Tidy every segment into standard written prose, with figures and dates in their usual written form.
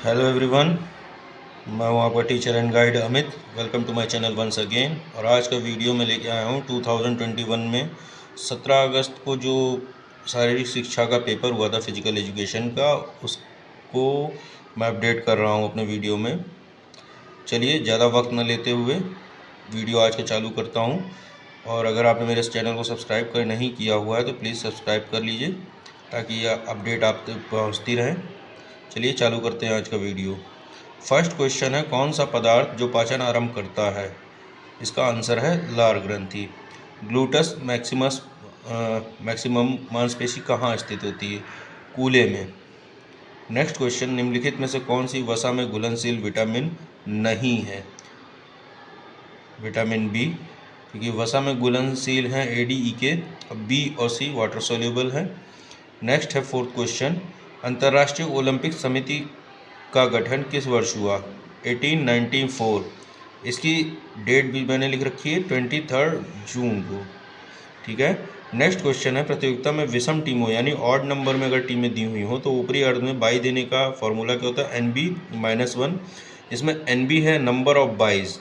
Hello everyone, मैं हूं आपका teacher and guide Amit. Welcome to my channel once again. और आज का वीडियो में लेके आया हूं 2021 में 17 अगस्त को जो शारीरिक शिक्षा का पेपर हुआ था फिजिकल एजुकेशन का, उसको मैं अपडेट कर रहा हूं अपने वीडियो में। चलिए ज़्यादा वक्त न लेते हुए वीडियो आज के चालू करता हूं। और अगर आपने मेरे इस चैनल को सब्सक्राइब कर नहीं किया हुआ है तो प्लीज़ सब्सक्राइब कर लीजिए ताकि यह अपडेट आप तक पहुँचती रहे। चलिए चालू करते हैं आज का वीडियो। फर्स्ट क्वेश्चन है, कौन सा पदार्थ जो पाचन आरंभ करता है? इसका आंसर है लार ग्रंथि। ग्लूटस मैक्सिमस मैक्सिमम मांसपेशी कहाँ स्थित होती है? कूल्हे में। नेक्स्ट क्वेश्चन, निम्नलिखित में से कौन सी वसा में घुलनशील विटामिन नहीं है? विटामिन बी, क्योंकि वसा में घुलनशील हैं ए डी ई के, बी और सी वाटर सोल्यूबल है। नेक्स्ट है फोर्थ क्वेश्चन, अंतर्राष्ट्रीय ओलंपिक समिति का गठन किस वर्ष हुआ? 1894। इसकी डेट भी मैंने लिख रखी है 23 जून को। ठीक है। नेक्स्ट क्वेश्चन है, प्रतियोगिता में विषम टीमों यानी ऑड नंबर में अगर टीमें दी हुई हो तो ऊपरी अर्ध में बाई देने का फॉर्मूला क्या होता है? NB-1। इसमें NB है number of buys.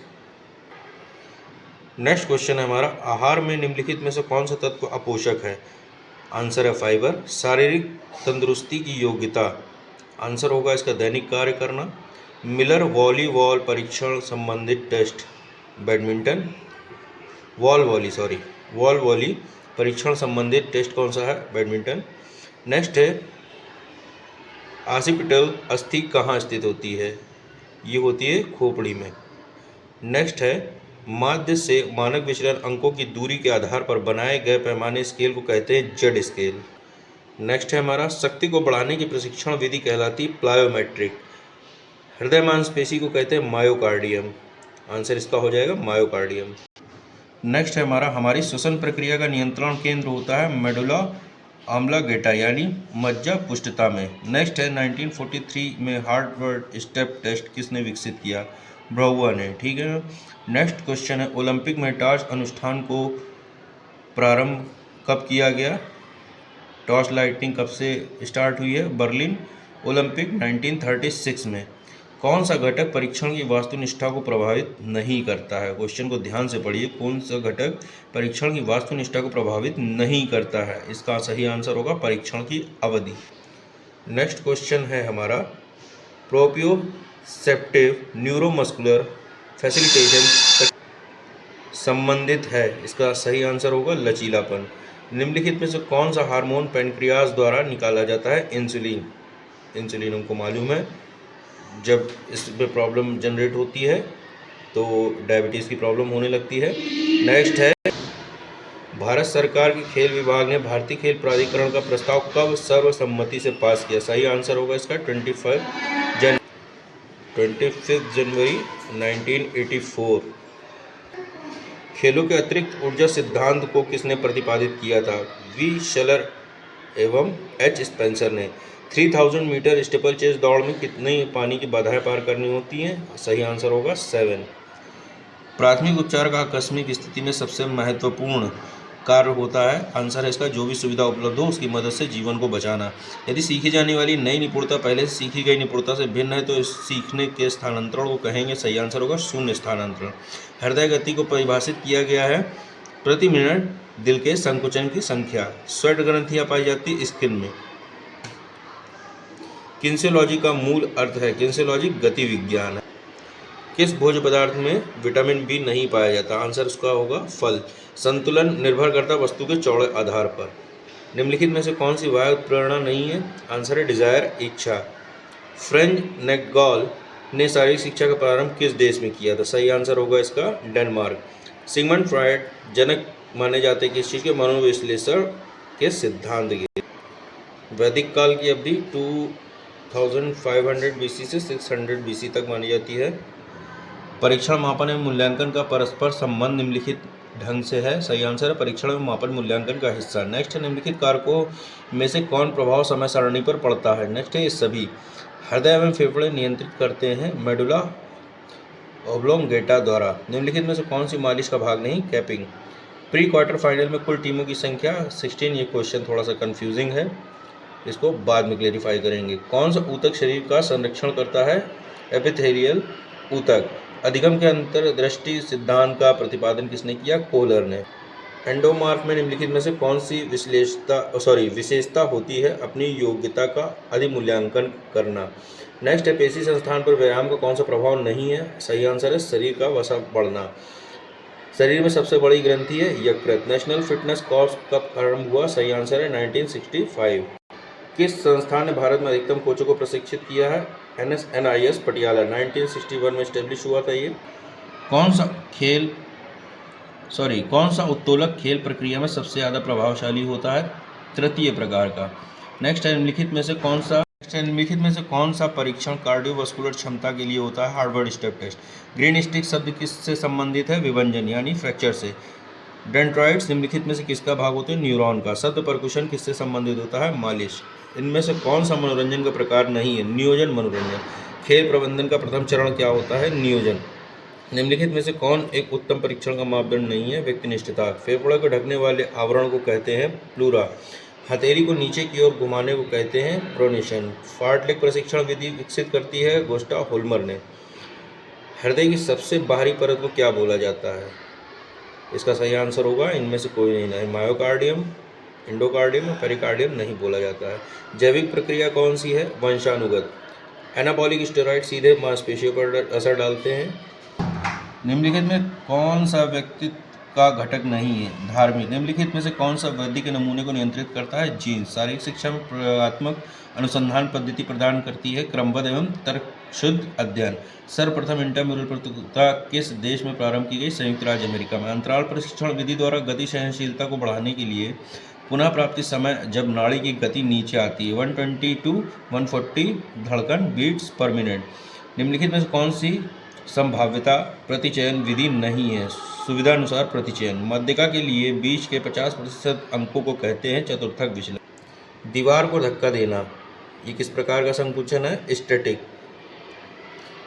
Next question है हमारा, आहार में निम्नलिखित में से कौन सा तत्व अपोषक है? आंसर है फाइबर। शारीरिक तंदुरुस्ती की योग्यता, आंसर होगा इसका दैनिक कार्य करना। मिलर वॉलीबॉल परीक्षण संबंधित टेस्ट, बैडमिंटन। वॉल वॉली परीक्षण संबंधित टेस्ट कौन सा है? बैडमिंटन। नेक्स्ट है, ऑसिपिटल अस्थि कहाँ स्थित होती है? ये होती है खोपड़ी में। नेक्स्ट है, माध्य से मानक विचलन अंकों की दूरी के आधार पर बनाए गए पैमाने स्केल को कहते हैं जेड स्केल। नेक्स्ट है हमारा, शक्ति को बढ़ाने की प्रशिक्षण विधि कहलाती प्लायोमेट्रिक। हृदय मांसपेशी को कहते हैं मायोकार्डियम। आंसर इसका हो जाएगा मायोकार्डियम। नेक्स्ट है हमारा, हमारी श्वसन प्रक्रिया का नियंत्रण केंद्र होता है मेडुला ऑब्लांगेटा यानी मज्जा पुष्टता में। नेक्स्ट है, 1943 में हार्वर्ड स्टेप टेस्ट किसने विकसित किया? ब्राउआ ने। ठीक है। नेक्स्ट क्वेश्चन है, ओलंपिक में टॉर्च अनुष्ठान को प्रारंभ कब किया गया? टॉर्च लाइटिंग कब से स्टार्ट हुई है? बर्लिन ओलंपिक 1936 में। कौन सा घटक परीक्षण की वास्तुनिष्ठा को प्रभावित नहीं करता है? क्वेश्चन को ध्यान से पढ़िए, कौन सा घटक परीक्षण की वास्तुनिष्ठा को प्रभावित नहीं करता है? इसका सही आंसर होगा परीक्षण की अवधि। नेक्स्ट क्वेश्चन है हमारा, प्रोप्रियोसेप्टिव न्यूरोमस्कुलर फैसिलिटेशन संबंधित है। इसका सही आंसर होगा लचीलापन। निम्नलिखित में से कौन सा हार्मोन पैनक्रियाज द्वारा निकाला जाता है? इंसुलिन। इंसुलिन हमको मालूम है, जब इसमें प्रॉब्लम जनरेट होती है तो डायबिटीज़ की प्रॉब्लम होने लगती है। नेक्स्ट है, भारत सरकार के खेल विभाग ने भारतीय खेल प्राधिकरण का प्रस्ताव कब सर्वसम्मति से पास किया? सही आंसर होगा इसका 25 जनवरी 1984। खेलों के अतिरिक्त ऊर्जा सिद्धांत को किसने प्रतिपादित किया था? वी शलर एवं एच स्पेंसर ने। 3000 मीटर स्टीपल चेस दौड़ में कितनी पानी की बाधाएं पार करनी होती हैं? सही आंसर होगा 7। प्राथमिक उपचार का आकस्मिक स्थिति में सबसे महत्वपूर्ण कार्य होता है? आंसर है इसका जो भी सुविधा उपलब्ध हो उसकी मदद से जीवन को बचाना। यदि सीखी जाने वाली नई निपुणता पहले से सीखी गई निपुणता से भिन्न है तो इस सीखने के स्थानांतरण को कहेंगे? सही आंसर होगा शून्य स्थानांतरण। हृदय गति को परिभाषित किया गया है प्रति मिनट दिल के संकुचन की संख्या। स्वेट ग्रंथियां पाई जाती है स्किन में। किन्सियोलॉजी का मूल अर्थ है? किन्सियोलॉजी गति विज्ञान है। किस भोज्य पदार्थ में विटामिन बी नहीं पाया जाता? आंसर उसका होगा फल। संतुलन निर्भर करता वस्तु के चौड़े आधार पर। निम्नलिखित में से कौन सी वायु प्रेरणा नहीं है? आंसर है डिजायर, इच्छा। फ्रेंच नेगॉल ने शारीरिक शिक्षा का प्रारंभ किस देश में किया था? सही आंसर होगा इसका डेनमार्क। सिगमंड फ्रायड जनक माने जाते हैं किस चीज़ के? मनोविश्लेषण के सिद्धांत के। वैदिक काल की अवधि 2500 BC से 600 BC तक मानी जाती है। परीक्षण मापन एवं मूल्यांकन का परस्पर संबंध निम्नलिखित ढंग से है। सही आंसर है परीक्षण एवं मापन मूल्यांकन का हिस्सा। नेक्स्ट है, निम्नलिखित कारकों में से कौन प्रभाव समय सारणी पर पड़ता है? नेक्स्ट है, ये सभी। हृदय एवं फेफड़े नियंत्रित करते हैं मेडुला ऑब्लोंगेटा द्वारा। निम्नलिखित में से कौन सी मालिश का भाग नहीं? कैपिंग। प्री क्वार्टर फाइनल में कुल टीमों की संख्या 16। ये क्वेश्चन थोड़ा सा कंफ्यूजिंग है। इसको बाद में क्लेरिफाई करेंगे। कौन सा ऊतक शरीर का संरक्षण करता है? एपिथेलियल ऊतक। अधिगम के अंतर्दृष्टि सिद्धांत का प्रतिपादन किसने किया? कोहलर ने। एंडोमॉर्फ में निम्नलिखित में से कौन सी विशेषता होती है? अपनी योग्यता का अधिमूल्यांकन करना। नेक्स्ट है, पेशी संस्थान पर व्यायाम का कौन सा प्रभाव नहीं है? सही आंसर है शरीर का वसा बढ़ना। शरीर में सबसे बड़ी ग्रंथि है यकृत। नेशनल फिटनेस कोर्स कब आरंभ हुआ? सही आंसर है 1965। किस संस्थान ने भारत में अधिकतम कोचों को प्रशिक्षित किया है? NSNIS पटियाला। 1961 में स्टेब्लिश हुआ था ये। कौन सा उत्तोलक खेल प्रक्रिया में सबसे ज़्यादा प्रभावशाली होता है? तृतीय प्रकार का। नेक्स्ट है, निम्नलिखित में से कौन सा परीक्षण कार्डियोवास्कुलर क्षमता के लिए होता है? Harvard step test. Green stick शब्द किससे संबंधित है? विभंजन यानी फ्रैक्चर से। डेंड्राइट्स निम्नलिखित में से किसका भाग होते हैं? न्यूरॉन का। शब्द परकुशन किससे संबंधित होता है? मालिश। इनमें से कौन सा मनोरंजन का प्रकार नहीं है? नियोजन मनोरंजन। खेल प्रबंधन का प्रथम चरण क्या होता है? नियोजन। निम्नलिखित में से कौन एक उत्तम परीक्षण का मापदंड नहीं है? व्यक्तिनिष्ठता। फेफड़े को ढकने वाले आवरण को कहते हैं प्लूरा। हथेली को नीचे की ओर घुमाने को कहते हैं प्रोनेशन। फार्टलेग प्रशिक्षण विधि विकसित करती है गुस्टाव होल्मर ने। हृदय की सबसे बाहरी परत को क्या बोला जाता है? इसका सही आंसर होगा इनमें से कोई नहीं है। मायोकार्डियम, एंडोकार्डियम और पेरिकार्डियम नहीं बोला जाता है। जैविक प्रक्रिया कौन सी है? वंशानुगत। एनाबॉलिक स्टेरॉइड सीधे मांसपेशियों पर असर डालते हैं। निम्नलिखित में कौन सा व्यक्तित्व का घटक नहीं है? धार्मिक। निम्नलिखित में से कौन सा वृद्धि के नमूने को नियंत्रित करता है? जीन। शारीरिक शिक्षा में प्रयोगात्मक अनुसंधान पद्धति प्रदान करती है क्रमबद्ध एवं तर्कशुद्ध अध्ययन। सर्वप्रथम इंट्राम्यूरल प्रतियोगिता किस देश में प्रारंभ की गई? संयुक्त राज्य अमेरिका में। अंतराल प्रशिक्षण विधि द्वारा गति सहनशीलता को बढ़ाने के लिए पुनः प्राप्ति समय जब नाड़ी की गति नीचे आती है 120 to 140 धड़कन बीट्स पर मिनट। निम्नलिखित में से कौन सी संभाव्यता प्रतिचयन विधि नहीं है? सुविधानुसार प्रतिचयन। माध्यिका के लिए बीच के 50% अंकों को कहते हैं चतुर्थक विचलन। दीवार को धक्का देना ये किस प्रकार का संकुचन है? स्टैटिक।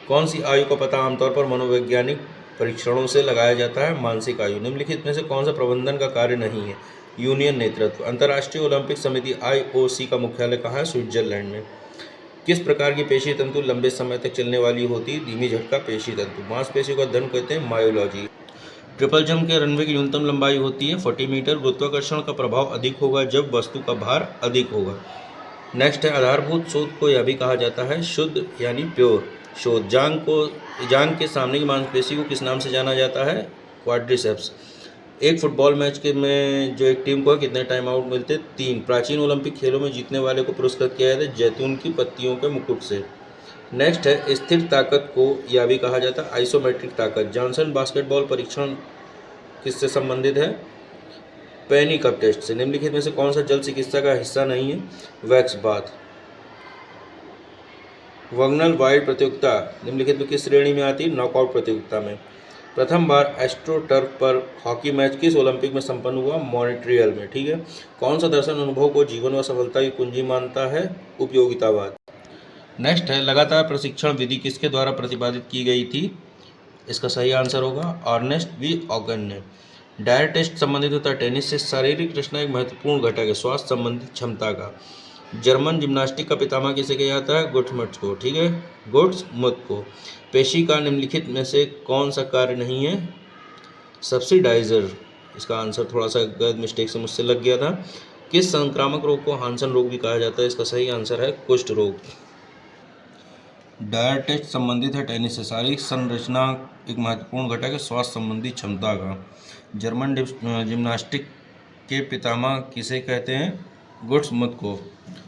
कौन सी आयु का पता आमतौर पर मनोवैज्ञानिक परीक्षणों से लगाया जाता है? मानसिक आयु। निम्नलिखित में से कौन सा प्रबंधन का कार्य नहीं है? यूनियन नेतृत्व। अंतर्राष्ट्रीय ओलंपिक समिति IOC का मुख्यालय कहाँ है? स्विट्जरलैंड में। किस प्रकार की पेशी तंतु लंबे समय तक चलने वाली होती? धीमी झटका पेशी तंतु। मांसपेशियों का अध्ययन कहते हैं मायोलॉजी। ट्रिपल जंप के रनवे की न्यूनतम लंबाई होती है 40 मीटर। गुरुत्वाकर्षण का प्रभाव अधिक होगा जब वस्तु का भार अधिक होगा। नेक्स्ट है, आधारभूत शोध को यह भी कहा जाता है शुद्ध यानी प्योर शोध। जांग के सामने की मांसपेशी को किस नाम से जाना जाता है? क्वाड्रिसेप्स। एक फुटबॉल मैच के में जो एक टीम को कितने टाइम आउट मिलते? 3। प्राचीन ओलंपिक खेलों में जीतने वाले को पुरस्कृत किया जाता है जैतून की पत्तियों के मुकुट से। नेक्स्ट है, स्थिर ताकत को यह भी कहा जाता है आइसोमेट्रिक ताकत। जॉनसन बास्केटबॉल परीक्षण किससे संबंधित है? पेनी कप टेस्ट से। निम्नलिखित में से कौन सा जल चिकित्सा का हिस्सा नहीं है? Wax bath. वग्नल वाइड प्रतियोगिता निम्नलिखित में किस श्रेणी में आती है? नॉकआउट प्रतियोगिता में। प्रथम बार एस्ट्रोटर्फ पर हॉकी मैच किस ओलंपिक में संपन्न हुआ? मॉन्ट्रियल में। ठीक है। कौन सा दर्शन अनुभव को जीवन व सफलता की कुंजी मानता है? उपयोगितावाद। नेक्स्ट है, लगातार प्रशिक्षण विधि किसके द्वारा प्रतिपादित की गई थी? इसका सही आंसर होगा अर्नेस्ट वी ऑगन ने। डायर टेस्ट संबंधित होता है टेनिस से। शारीरिक रचना एक महत्वपूर्ण घटक है स्वास्थ्य संबंधित क्षमता का। जर्मन जिम्नास्टिक का पितामह किसे कहा जाता है? गुट्समट्स को। ठीक है, गुट्समत को। पेशी का निम्नलिखित में से कौन सा कार्य नहीं है? सब्सिडाइजर। इसका आंसर थोड़ा सा गलत मिस्टेक से मुझसे लग गया था। किस संक्रामक रोग को हांसन रोग भी कहा जाता है? इसका सही आंसर है कुष्ठ रोग। डायर टेस्ट संबंधित है टेनिस से। शारीरिक संरचना एक महत्वपूर्ण घटक है स्वास्थ्य संबंधी क्षमता का। जर्मन जिम्नास्टिक के पितामह किसे कहते हैं? गुट्समत को।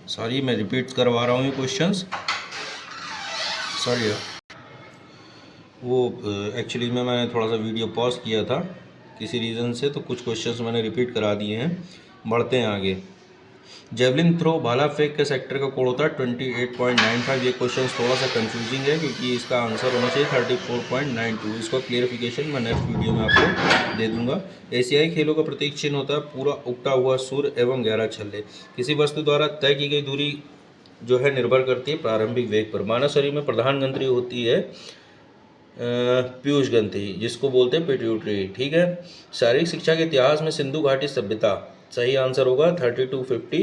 सॉरी, मैं रिपीट करवा रहा हूँ ये क्वेश्चंस। सॉरी, वो एक्चुअली में मैंने थोड़ा सा वीडियो पॉज किया था किसी रीज़न से, तो कुछ क्वेश्चंस मैंने रिपीट करा दिए हैं। बढ़ते हैं आगे। जेवलिन थ्रो भाला फेंक के सेक्टर का कोड होता है 28.95। ये क्वेश्चन थोड़ा सा कंफ्यूजिंग है क्योंकि इसका आंसर होना चाहिए 34.92। इसका क्लियरिफिकेशन मैं नेक्स्ट वीडियो में आपको दे दूंगा। एशियाई खेलों का प्रतीक चिन्ह होता है पूरा उगता हुआ सूर्य एवं 11 छल्ले। किसी वस्तु द्वारा तय की गई दूरी जो है निर्भर करती है प्रारंभिक वेग पर। मानव शरीर में प्रधान ग्रंथि होती है पीयूष ग्रंथि, जिसको बोलते हैं पिट्यूटरी। ठीक है। शारीरिक शिक्षा के इतिहास में सिंधु घाटी सभ्यता सही आंसर होगा 30 to 50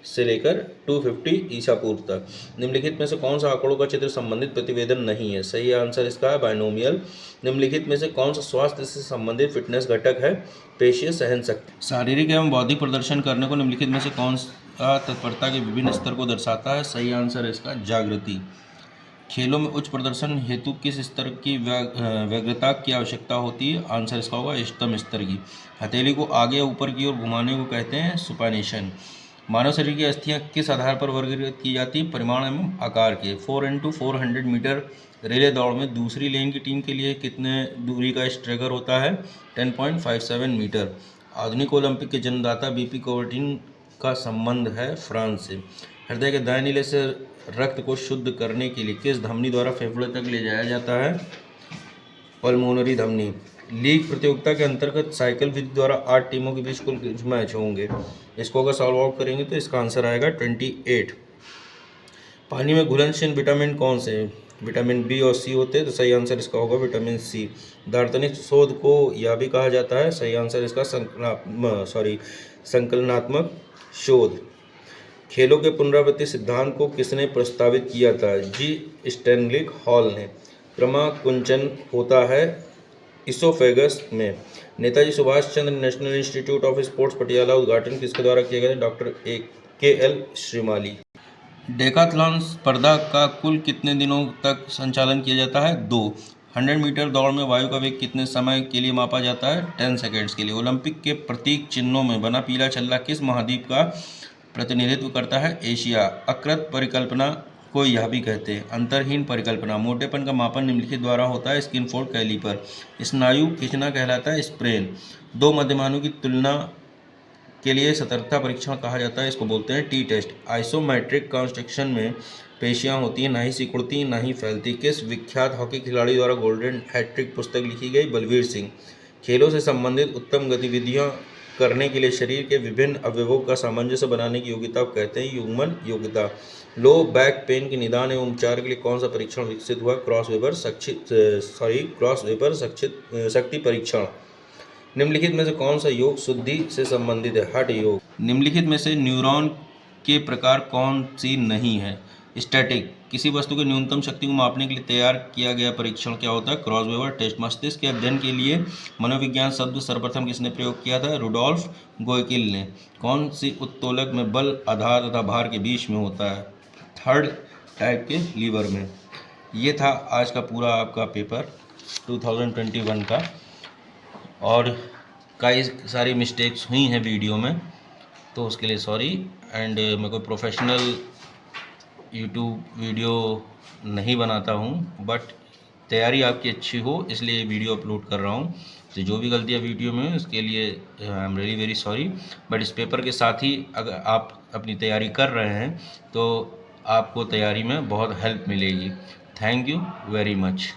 से लेकर 250 ईसा पूर्व तक। निम्नलिखित में से कौन सा आंकड़ों का चित्र संबंधित प्रतिवेदन नहीं है? सही आंसर इसका है बाइनोमियल। निम्नलिखित में से कौन सा स्वास्थ्य से संबंधित फिटनेस घटक है? पेशीय सहन शक्ति। शारीरिक एवं बौद्धिक प्रदर्शन करने को निम्नलिखित में से कौन सा तत्परता के विभिन्न स्तर को दर्शाता है? सही आंसर है इसका जागृति। खेलों में उच्च प्रदर्शन हेतु किस स्तर की व्यग्रता की आवश्यकता होती है? आंसर इसका होगा इष्टतम स्तर की। हथेली को आगे या ऊपर की ओर घुमाने को कहते हैं सुपाइनेशन। मानव शरीर की अस्थियां किस आधार पर वर्गीकृत की जाती है? परिमाण एवं आकार के। 4x400 मीटर रिले दौड़ में दूसरी लेन की टीम के लिए कितने दूरी का स्ट्रेकर होता है? 10.57 मीटर। आधुनिक ओलंपिक के जन्मदाता बीपी कोवर्टिन का संबंध है फ्रांस से। हृदय के दाएं नीले से रक्त को शुद्ध करने के लिए किस धमनी द्वारा फेफड़े तक ले जाया जाता है? पल्मोनरी धमनी। लीग प्रतियोगिता के अंतर्गत साइकिल विधि द्वारा 8 टीमों के बीच कुल कितने मैच होंगे? इसको अगर सॉल्व आउट करेंगे तो इसका आंसर आएगा 28। पानी में घुलनशील विटामिन कौन से हैं? विटामिन बी और सी होते हैं, तो सही आंसर इसका होगा विटामिन सी। दार्शनिक शोध को यह भी कहा जाता है, सही आंसर इसका संकलनात्मक शोध। खेलों के पुनरावृत्ति सिद्धांत को किसने प्रस्तावित किया था? जी स्टैनली हॉल ने। क्रमाकुंचन होता है इसोफेगस में। Netaji Subhash Chandra National Institute of Sports Patiala उद्घाटन किसके द्वारा किया गया? Doctor KL Shrimali. डेकाथलॉन स्पर्धा का कुल कितने दिनों तक संचालन किया जाता है? 2। 100 मीटर दौड़ में वायु का वेग कितने समय के लिए मापा जाता है? 10 सेकेंड्स के लिए। ओलंपिक के प्रतीक चिन्हों में बना पीला छल्ला किस महाद्वीप का प्रतिनिधित्व करता है? एशिया। अकृत परिकल्पना को यह भी कहते हैं अंतरहीन परिकल्पना। मोटेपन का मापन निम्नलिखित द्वारा होता है? स्किनफोल्ड कैलिपर। स्नायु खींचना कहलाता है स्प्रेन। दो मध्यमानों की तुलना के लिए सतर्कता परीक्षण कहा जाता है, इसको बोलते हैं टी टेस्ट। आइसोमेट्रिक कंस्ट्रक्शन में पेशियां होती हैं, ना ही सिकुड़ती ना ही फैलती। किस विख्यात हॉकी खिलाड़ी द्वारा गोल्डन हैट्रिक पुस्तक लिखी गई? बलवीर सिंह। खेलों से संबंधित उत्तम गतिविधियां करने के लिए शरीर के विभिन्न अवयवों का सामंजस्य बनाने की योग्यता को कहते हैं युग्मन योग्यता। लो बैक पेन के निदान एवं उपचार के लिए कौन सा परीक्षण विकसित हुआ? क्रॉस वेबर शक्ति परीक्षण। निम्नलिखित में से कौन सा योग शुद्धि से संबंधित है? हठ योग। निम्नलिखित में से न्यूरॉन के प्रकार कौन सी नहीं है? स्टैटिक। किसी वस्तु की न्यूनतम शक्ति को मापने के लिए तैयार किया गया परीक्षण क्या होता है? Cross Weber test. मस्तिष्क के अध्ययन के लिए मनोविज्ञान शब्द सर्वप्रथम किसने प्रयोग किया था? रुडोल्फ गोयकिल ने। कौन सी उत्तोलक में बल आधार तथा भार के बीच में होता है? थर्ड टाइप के लीवर में। ये था आज का पूरा आपका पेपर 2021 का, और कई सारी मिस्टेक्स हुई हैं वीडियो में, तो उसके लिए सॉरी। एंड मैं कोई प्रोफेशनल यूट्यूब वीडियो नहीं बनाता हूँ, बट तैयारी आपकी अच्छी हो इसलिए वीडियो अपलोड कर रहा हूँ। तो जो भी गलतियाँ वीडियो में उसके लिए I am really very sorry. But इस पेपर के साथ ही अगर आप अपनी तैयारी कर रहे हैं तो आपको तैयारी में बहुत हेल्प मिलेगी। Thank you very much.